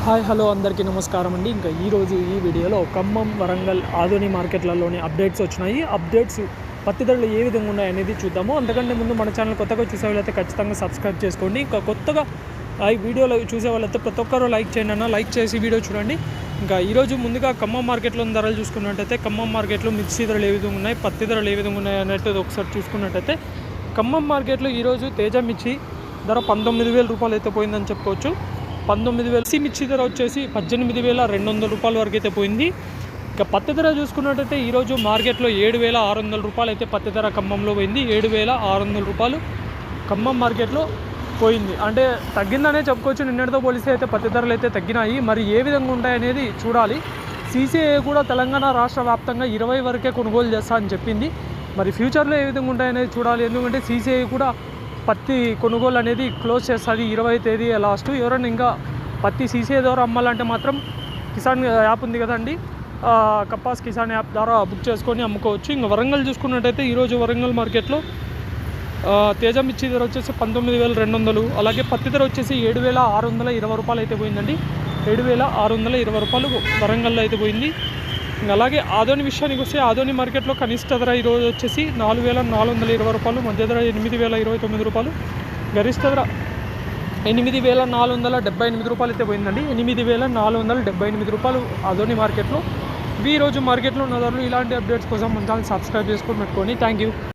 Hi hello అందరికీ నమస్కారం అండి. ఇంకా ఈరోజు ఈ వీడియోలో ఖమ్మం, వరంగల్, ఆదోని మార్కెట్లలోని అప్డేట్స్ వచ్చినాయి. అప్డేట్స్ పత్తి ధరలు ఏ విధంగా ఉన్నాయనేది చూద్దాము. అంతకంటే ముందు మన ఛానల్ కొత్తగా చూసే వాళ్ళైతే ఖచ్చితంగా సబ్స్క్రైబ్ చేసుకోండి. ఇంకా కొత్తగా ఈ వీడియోలో చూసే వాళ్ళైతే ప్రతి ఒక్కరు లైక్ చేయండి అన్న, లైక్ చేసి వీడియో చూడండి. ఇంకా ఈరోజు ముందుగా ఖమ్మం మార్కెట్లో ధరలు చూసుకున్నట్టయితే ఖమ్మం మార్కెట్లో మిర్చి ధరలు ఏ విధంగా ఉన్నాయి, పత్తి ధరలు ఏ విధంగా ఉన్నాయి అనేది ఒకసారి చూసుకున్నట్టయితే ఖమ్మం మార్కెట్లో ఈరోజు తేజ మిర్చి ధర 19,000 రూపాయలు అయితే పోయిందని చెప్పుకోవచ్చు. 19,000 మిర్చి ధర వచ్చేసి 18,200 రూపాయల వరకు అయితే పోయింది. ఇక పత్తి ధర చూసుకున్నట్టయితే ఈరోజు మార్కెట్లో 7,600 రూపాయలు అయితే పత్తి ధర ఖమ్మంలో పోయింది. 7,600 రూపాయలు ఖమ్మం మార్కెట్లో పోయింది. అంటే తగ్గిందనే చెప్పుకోవచ్చు. నిన్నటితో పోలిస్తే అయితే పత్తి ధరలు అయితే తగ్గినాయి. మరి ఏ విధంగా ఉంటాయనేది చూడాలి. CCI కూడా తెలంగాణ రాష్ట్ర వ్యాప్తంగా 20 వరకే కొనుగోలు చేస్తా అని చెప్పింది. మరి ఫ్యూచర్లో ఏ విధంగా ఉంటాయనేది చూడాలి. ఎందుకంటే CCI కూడా పత్తి కొనుగోలు అనేది క్లోజ్ చేస్తుంది 20 తేదీ లాస్ట్. ఎవరైనా ఇంకా పత్తి CCI ద్వారా అమ్మాలంటే మాత్రం కిసాన్ యాప్ ఉంది కదండి, కపాస్ కిసాన్ యాప్ ద్వారా బుక్ చేసుకొని అమ్ముకోవచ్చు. ఇంకా వరంగల్ చూసుకున్నట్టయితే ఈరోజు వరంగల్ మార్కెట్లో తేజ మిర్చి ధర వచ్చేసి 19,200, అలాగే పత్తి ధర వచ్చేసి 7,620 రూపాయలు అయితే పోయిందండి. 7,620 రూపాయలు వరంగల్లో అయితే పోయింది. అలాగే ఆదోని విషయానికి వస్తే ఆదోని మార్కెట్లో కనిష్ట ధర ఈరోజు వచ్చేసి 4,420 రూపాయలు, మధ్య ధర 8,029 రూపాయలు, గరిష్ట ధర 8,478 రూపాయలు అయితే పోయిందండి. 8,478 రూపాయలు ఆదోని మార్కెట్లో. ఈరోజు మార్కెట్లో ఉన్న ధరలు. ఇలాంటి అప్డేట్స్ కోసం మన ఛానల్ సబ్స్క్రైబ్ చేసుకొని పెట్టుకోండి. Thank you.